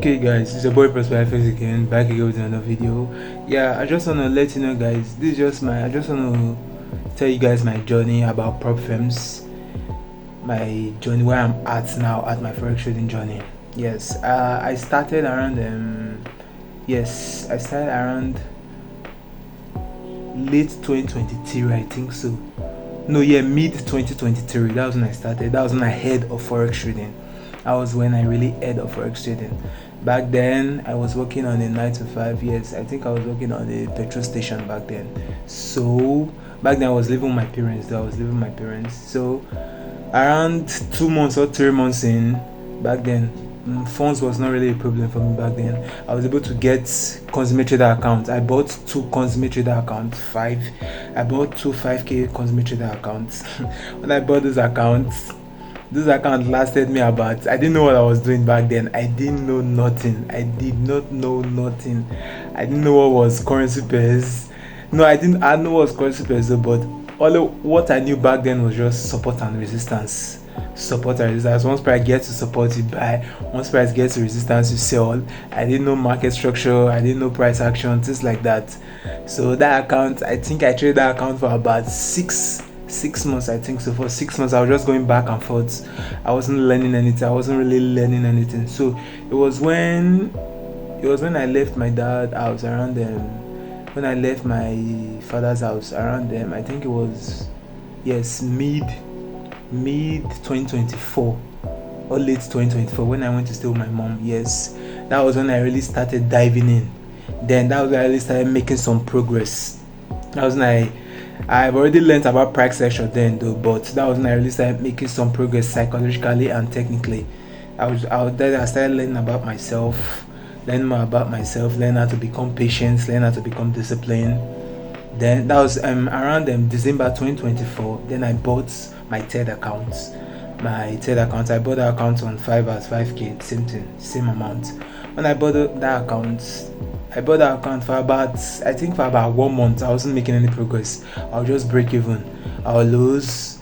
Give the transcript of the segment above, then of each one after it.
Okay guys, it's your boy Prosper FX again, back again with another video. Yeah, I just wanna let you know guys, I just wanna tell you guys my journey about prop firms, my journey where I'm at now at my forex trading journey. Yes, I started around late 2023, I think so. No, yeah, mid 2023. That was when I started. That was when I heard of forex trading. That was when I really heard of forex trading. Back then, I was working on a 9 to 5. Yes, I think I was working on a petrol station back then. So back then, I was living with my parents. So around 2 months or 3 months in, back then, funds was not really a problem for me back then. I was able to get consumer trader accounts. I bought two consumer trader accounts. I bought two 5k consumer trader accounts. When I bought those accounts lasted me about, I didn't know what I was doing back then. I didn't know nothing. I did not know nothing. I didn't know what was currency pairs. No, I know what was currency pairs though, but all what I knew back then was just support and resistance. Support and resistance. Once price gets to support, you buy. Once price gets to resistance, you sell. I didn't know market structure. I didn't know price action, things like that. So that account, I think I traded that account for about six months. I think so. For 6 months I was just going back and forth. I wasn't learning anything. I wasn't really learning anything. So it was when I left my dad's house around when I left my father's house around I think it was, yes, mid 2024 or late 2024 when I went to stay with my mom. Yes, that was when I really started diving in. Then that was when I really started making some progress. That was when I've already learned about price action then though, but that was when I really started making some progress psychologically and technically. I started learning about myself, learn more about myself, learn how to become patient, learn how to become disciplined. Then that was around December 2024. Then I bought my third account. I bought that account on 5k, same thing, same amount. When I bought that account for about 1 month. I wasn't making any progress. I'll just break even. I'll lose.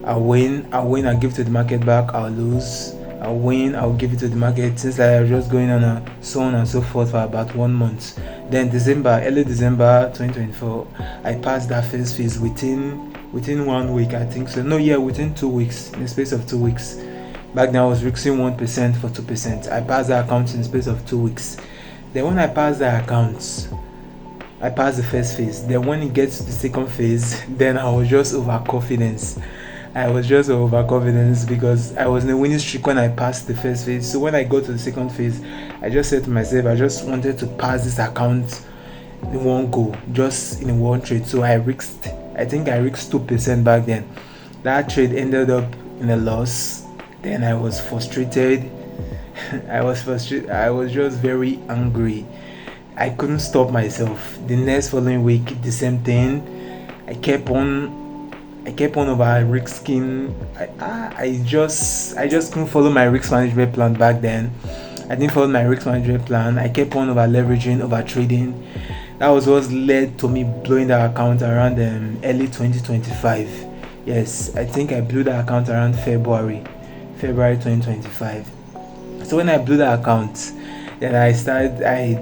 I'll win. I'll give to the market back. I'll lose. I'll win. I'll give it to the market. Since I was just going on so on and so forth for about 1 month. Then early December 2024, I passed that first phase within 1 week, I think so. No, yeah, within 2 weeks, in the space of 2 weeks. Back then I was risking 1% for 2%. I passed that account in the space of 2 weeks. Then when I passed that account, I passed the first phase. Then when it gets to the second phase, then I was just overconfidence. Because I was in a winning streak when I passed the first phase. So when I got to the second phase, I just said to myself, I just wanted to pass this account in one go, just in one trade. So I risked 2% back then. That trade ended up in a loss. Then I was frustrated. I was just very angry. I couldn't stop myself. The next following week, the same thing. I kept on over risking. I just couldn't follow my risk management plan back then. I didn't follow my risk management plan. I kept on over leveraging, over trading. That was what led to me blowing that account around early 2025. Yes, I think I blew that account around February 2025. So when I blew that account, then I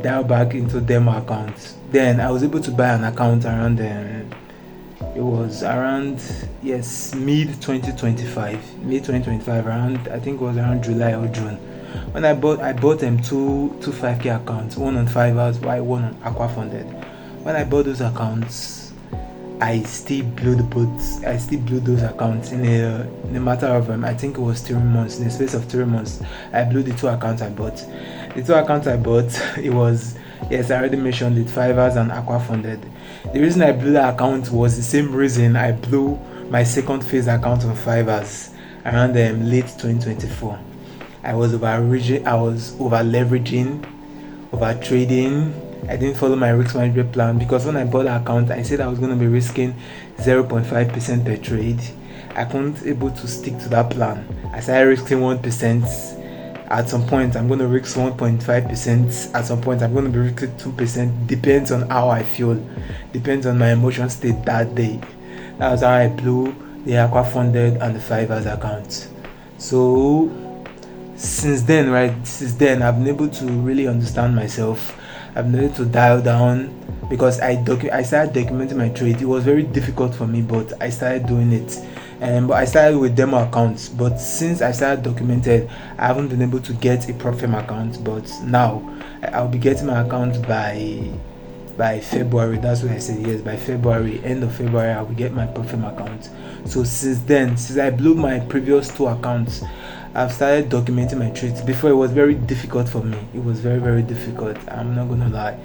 dialed back into demo account. Then I was able to buy an account around it was around, yes, mid 2025 around, I think it was around July or June. When I bought them two 5k accounts, one on Fiverr, one on Aqua Funded. When I bought those accounts, I still blew those accounts in a matter of I think it was 3 months. In the space of 3 months, I blew the two accounts I bought. It was, yes, I already mentioned it, Fiverr and Aqua Funded. The reason I blew that account was the same reason I blew my second phase account on Fiverr around late 2024. I was over leveraging, over trading. I didn't follow my risk management plan because when I bought the account, I said I was going to be risking 0.5% per trade. I couldn't able to stick to that plan. I started risking 1%. At some point, I'm going to risk 1.5%. At some point, I'm going to be risking 2%. Depends on how I feel. Depends on my emotion state that day. That was how I blew the Aqua Funded and the Fiverr account. So since then, right, since then I've been able to really understand myself. I've been able to dial down, because I started documenting my trade. It was very difficult for me, but I started doing it. But I started with demo accounts, but since I started documented, I haven't been able to get a prop firm account. But now I'll be getting my account by February. That's what I said. Yes, by February, end of February, I will get my prop firm account. So since then, since I blew my previous 2 accounts, I've started documenting my trades. Before, it was very difficult for me. It was very, very difficult. I'm not gonna lie.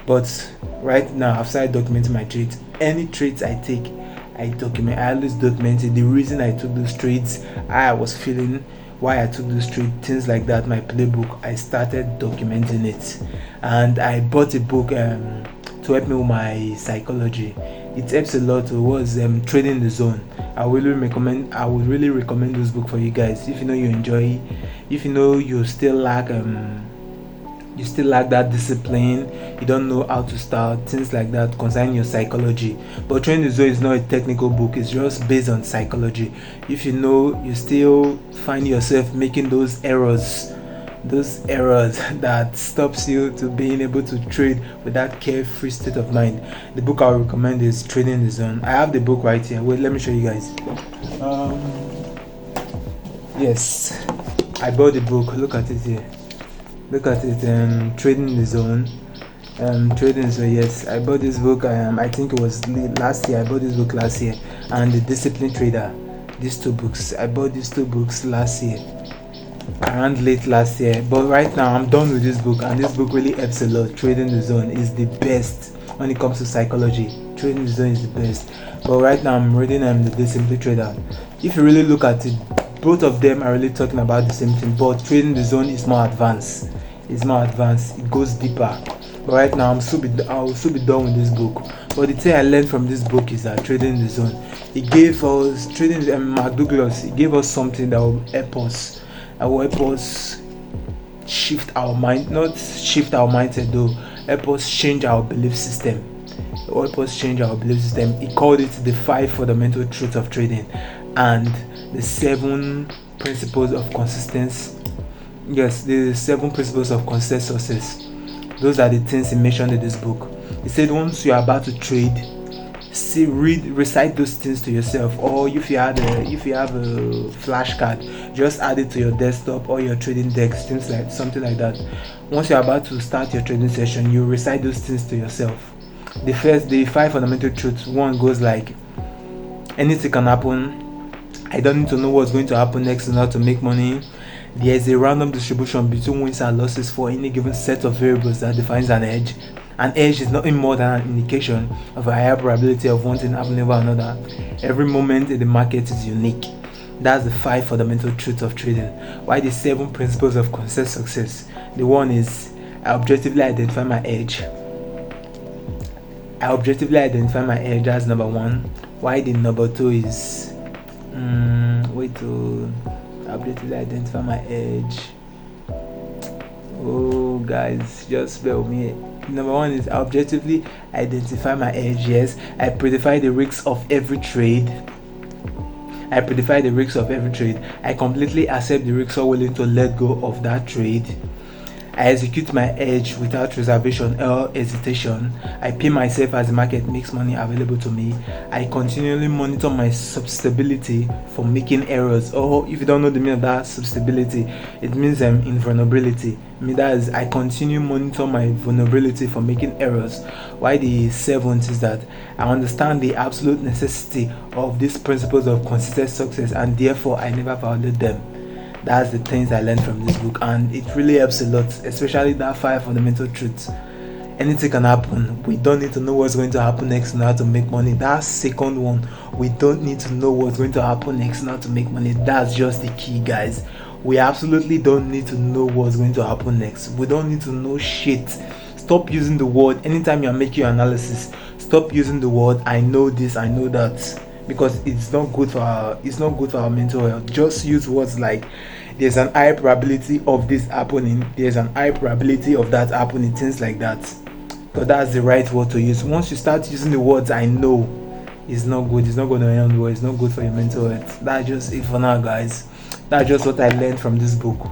But right now, I've started documenting my trades. Any trades I take, I document. I always document it. The reason I took those trades, I was feeling, why I took those trades, things like that. My playbook, I started documenting it, and I bought a book to help me with my psychology. It helps a lot. It was Trading the Zone. I would really recommend this book for you guys. If you know you enjoy, if you know you still lack that discipline, you don't know how to start, things like that concerning your psychology. But Trading the Zone is not a technical book, it's just based on psychology. If you know you still find yourself making those errors that stops you to being able to trade with that carefree state of mind, the book I would recommend is Trading the Zone. I have the book right here. Wait, let me show you guys. Yes, I bought the book. Look at it here. Look at it. Trading the Zone. Trading Zone. Yes, I bought this book. I think it was last year. I bought this book last year, and the Discipline Trader. These 2 books. I bought these 2 books last year, around late last year. But right now I'm done with this book, and this book really helps a lot. Trading the Zone is the best when it comes to psychology. Trading the Zone is the best. But right now I'm reading the Discipline Trader. If you really look at it, both of them are really talking about the same thing, but Trading the Zone is more advanced. It's more advanced. It goes deeper. But right now I'll still be done with this book. But the thing I learned from this book is that Trading the Zone, it gave us Mark Douglas. It gave us something that will help us. Will help us shift our mind, not shift our mindset though, help us change our belief system. It will help us change our belief system. He called it the 5 fundamental truths of trading and the 7 principles of consistency. Yes, the 7 principles of consistent success. Those are the things he mentioned in this book. He said once you are about to trade, recite those things to yourself, or if you have a flashcard, just add it to your desktop or your trading decks, things like something like that. Once you're about to start your trading session, you recite those things to yourself. The 5 fundamental truths. One goes like, anything can happen. I don't need to know what's going to happen next in order to make money. There is a random distribution between wins and losses for any given set of variables that defines an edge. An edge is nothing more than an indication of a higher probability of one thing happening over another. Every moment in the market is unique. That's the 5 fundamental truths of trading. Why the 7 principles of consistent success? The one is, I objectively identify my edge. That's number 1. Why the number 2 is objectively identify my edge. Oh guys, just bear with me. Number 1 is objectively identify my edge. Yes, I predefine the risks of every trade. I completely accept the risks or willing to let go of that trade. I execute my edge without reservation or hesitation. I pay myself as the market makes money available to me. I continually monitor my susceptibility for making errors. Or if you don't know the meaning of that susceptibility, it means invulnerability. That is, I continue monitor my vulnerability for making errors. Why the 7th is that I understand the absolute necessity of these principles of consistent success, and therefore I never violate them. That's the things I learned from this book, and it really helps a lot, especially that 5 fundamental truths. Anything can happen. We don't need to know what's going to happen next in order to make money. That second one, we don't need to know what's going to happen next in order to make money. That's just the key, guys. We absolutely don't need to know what's going to happen next. We don't need to know shit. Stop using the word anytime you're making your analysis. Stop using the word I know this, I know that, because it's not good for our mental health. Just use words like there's an high probability of this happening, there's an high probability of that happening, things like that. Because that's the right word to use. Once you start using the words I know, it's not good. It's not going to end well. It's not good for your mental health. That's just it for now, guys. That's just what I learned from this book.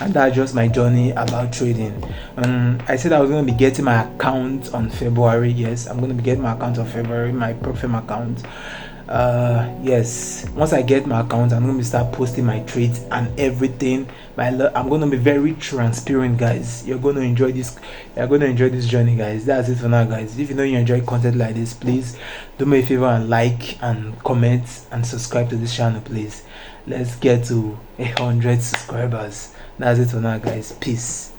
And that's just my journey about trading. I said I was going to be getting my account on February. Yes, I'm going to be getting my account on February, my Profim account. Yes, once I get my account, I'm going to start posting my trades and everything. I'm going to be very transparent, guys. You're going to enjoy this. You're going to enjoy this journey, guys. That's it for now, guys. If you know you enjoy content like this, please do me a favor and like and comment and subscribe to this channel, please. Let's get to 100 subscribers. That's it for now, guys. Peace.